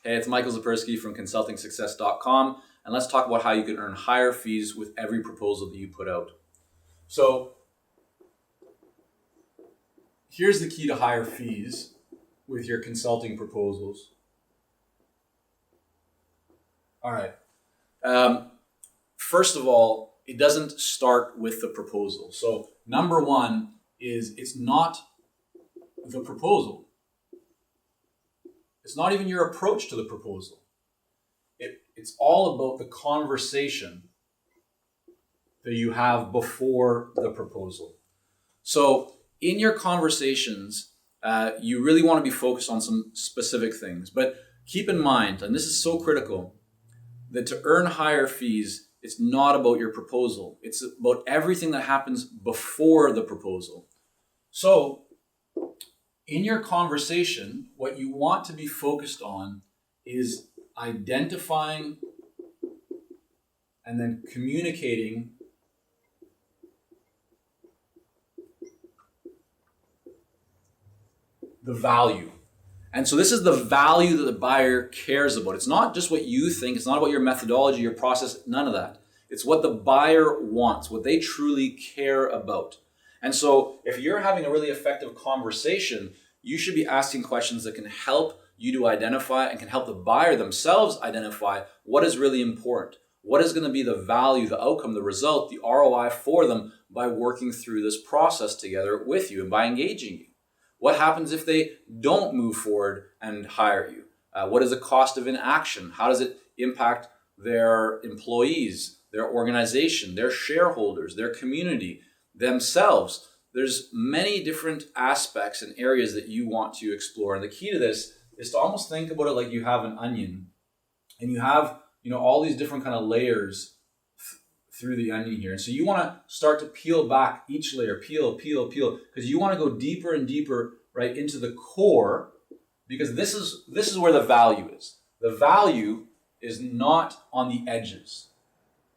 Hey, it's Michael Zapersky from consultingsuccess.com, and let's talk about how you can earn higher fees with every proposal that you put out. So here's the key to higher fees with your consulting proposals. All right. First of all, it doesn't start with the proposal. So number one is it's not the proposal. It's not even your approach to the proposal. It's all about the conversation that you have before the proposal. So in your conversations, you really want to be focused on some specific things. But keep in mind, and this is so critical, that to earn higher fees, it's not about your proposal. It's about everything that happens before the proposal. So in your conversation, what you want to be focused on is identifying and then communicating the value. And so this is the value that the buyer cares about. It's not just what you think. It's not about your methodology, your process, none of that. It's what the buyer wants, what they truly care about. And so if you're having a really effective conversation, you should be asking questions that can help you to identify and can help the buyer themselves identify what is really important. What is going to be the value, the outcome, the result, the ROI for them by working through this process together with you and by engaging you? What happens if they don't move forward and hire you? What is the cost of inaction? How does it impact their employees, their organization, their shareholders, their community, themselves? There's many different aspects and areas that you want to explore. And the key to this is to almost think about it like you have an onion and you have, all these different kind of layers through the onion here. And so you want to start to peel back each layer, peel, because you want to go deeper and deeper right into the core, because this is where the value is. The value is not on the edges.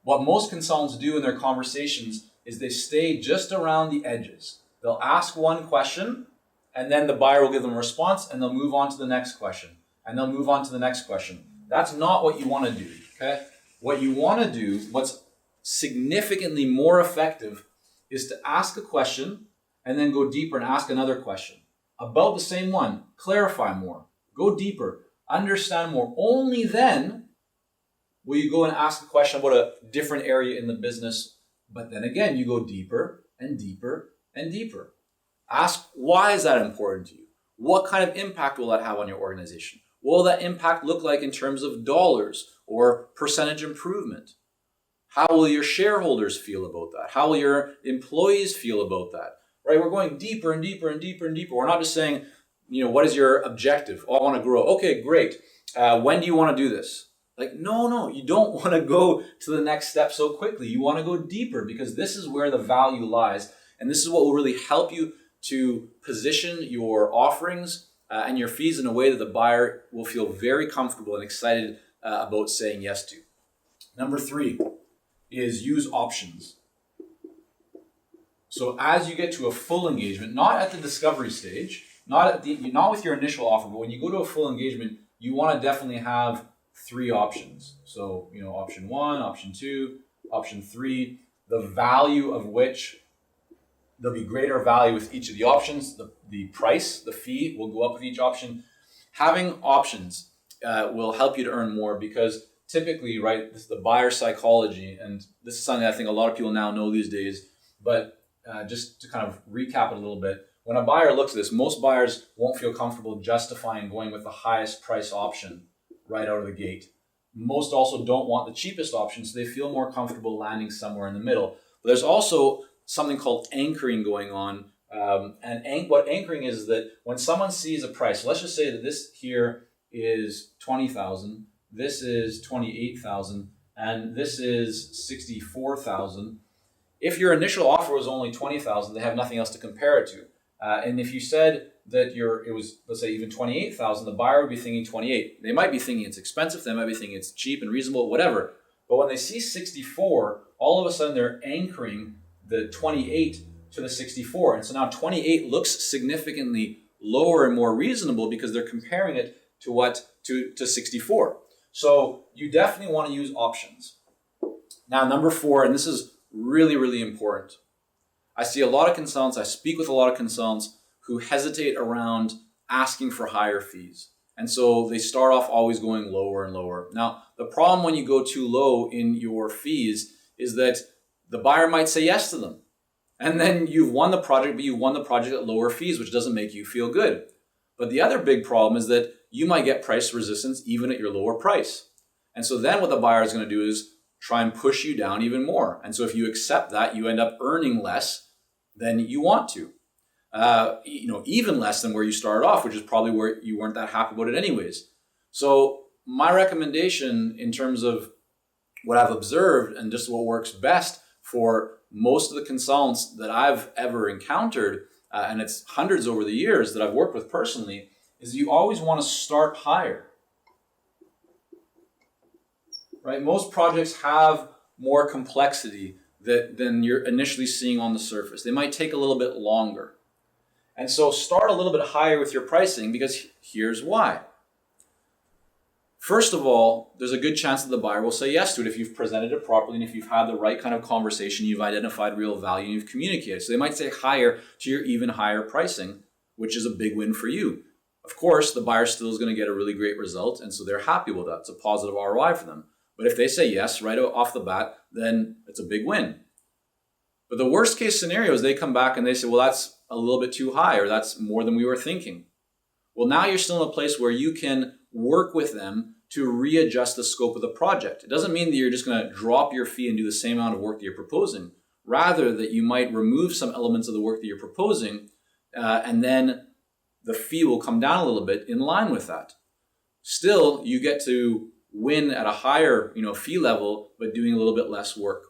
What most consultants do in their conversations is they stay just around the edges. They'll ask one question, and then the buyer will give them a response, and they'll move on to the next question, and they'll move on to the next question. That's not what you want to do, okay? What you want to do, what's significantly more effective, is to ask a question and then go deeper and ask another question about the same one. Clarify more, go deeper, understand more. Only then will you go and ask a question about a different area in the business. But then again, you go deeper and deeper and deeper. Ask, why is that important to you? What kind of impact will that have on your organization? What will that impact look like in terms of dollars or percentage improvement? How will your shareholders feel about that? How will your employees feel about that? Right? We're going deeper and deeper and deeper and deeper. We're not just saying, what is your objective? Oh, I want to grow. Okay, great. When do you want to do this? Like, no, you don't want to go to the next step so quickly. You want to go deeper because this is where the value lies. And this is what will really help you to position your offerings and your fees in a way that the buyer will feel very comfortable and excited about saying yes to. Number 3 is use options. So as you get to a full engagement, not at the discovery stage, not with your initial offer, but when you go to a full engagement, you want to definitely have 3 options. So, option 1, option 2, option 3, the value of which there'll be greater value with each of the options. The price, the fee will go up with each option. Having options will help you to earn more because typically, right, this is the buyer psychology, and this is something I think a lot of people now know these days, but just to kind of recap it a little bit, when a buyer looks at this, most buyers won't feel comfortable justifying going with the highest price option right out of the gate. Most also don't want the cheapest option, so they feel more comfortable landing somewhere in the middle. But there's also something called anchoring going on. What anchoring is that when someone sees a price, so let's just say that this here is $20,000, this is $28,000, and this is $64,000. If your initial offer was only $20,000, they have nothing else to compare it to. And if you said that it was, let's say, even $28,000, the buyer would be thinking 28. They might be thinking it's expensive. They might be thinking it's cheap and reasonable, whatever. But when they see 64, all of a sudden they're anchoring the 28 to the 64. And so now 28 looks significantly lower and more reasonable because they're comparing it to 64. So you definitely want to use options. Now, number 4, and this is really, really important. I see a lot of consultants, I speak with a lot of consultants who hesitate around asking for higher fees. And so they start off always going lower and lower. Now, the problem when you go too low in your fees is that the buyer might say yes to them. And then you've won the project, but you won the project at lower fees, which doesn't make you feel good. But the other big problem is that you might get price resistance even at your lower price. And so then what the buyer is going to do is try and push you down even more. And so if you accept that, you end up earning less than you want to. Even less than where you started off, which is probably where you weren't that happy about it anyways. So my recommendation in terms of what I've observed and just what works best for most of the consultants that I've ever encountered, and it's hundreds over the years that I've worked with personally, is you always want to start higher. Right? Most projects have more complexity than you're initially seeing on the surface. They might take a little bit longer. And so start a little bit higher with your pricing, because here's why. First of all, there's a good chance that the buyer will say yes to it if you've presented it properly and if you've had the right kind of conversation, you've identified real value, and you've communicated. So they might say higher to your even higher pricing, which is a big win for you. Of course, the buyer still is going to get a really great result, and so they're happy with that. It's a positive ROI for them. But if they say yes right off the bat, then it's a big win. But the worst case scenario is they come back and they say, well, that's a little bit too high, or that's more than we were thinking. Well, now you're still in a place where you can work with them to readjust the scope of the project. It doesn't mean that you're just going to drop your fee and do the same amount of work that you're proposing. Rather, that you might remove some elements of the work that you're proposing, and then the fee will come down a little bit in line with that. Still, you get to win at a higher, fee level, but doing a little bit less work.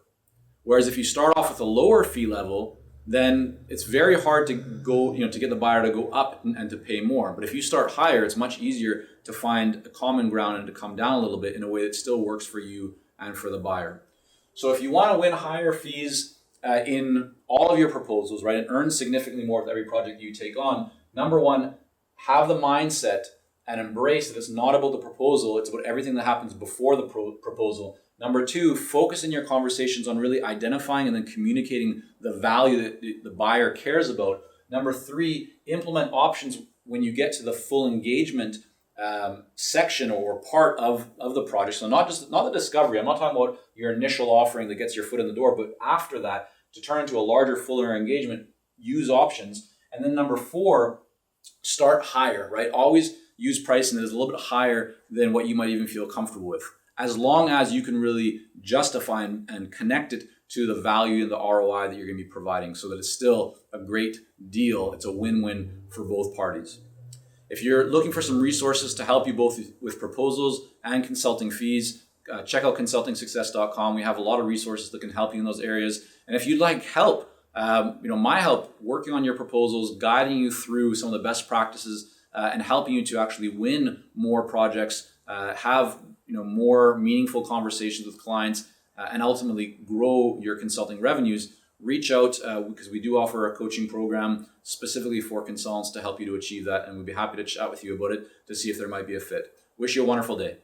Whereas if you start off with a lower fee level, then it's very hard to go, to get the buyer to go up and to pay more. But if you start higher, it's much easier to find a common ground and to come down a little bit in a way that still works for you and for the buyer. So if you want to win higher fees in all of your proposals, right, and earn significantly more with every project you take on, number 1, have the mindset and embrace that it's not about the proposal, it's about everything that happens before the proposal. Number 2, focus in your conversations on really identifying and then communicating the value that the buyer cares about. Number 3, implement options when you get to the full engagement section or part of the project. So not the discovery. I'm not talking about your initial offering that gets your foot in the door, but after that, to turn into a larger, fuller engagement, use options. And then number 4, start higher, right? Always use pricing that is a little bit higher than what you might even feel comfortable with, as long as you can really justify and connect it to the value and the ROI that you're going to be providing, so that it's still a great deal. It's a win-win for both parties. If you're looking for some resources to help you both with proposals and consulting fees, check out consultingsuccess.com. We have a lot of resources that can help you in those areas. And if you'd like help, my help working on your proposals, guiding you through some of the best practices, and helping you to actually win more projects, have more meaningful conversations with clients, and ultimately grow your consulting revenues, reach out because we do offer a coaching program specifically for consultants to help you to achieve that, and we'd be happy to chat with you about it to see if there might be a fit. Wish you a wonderful day.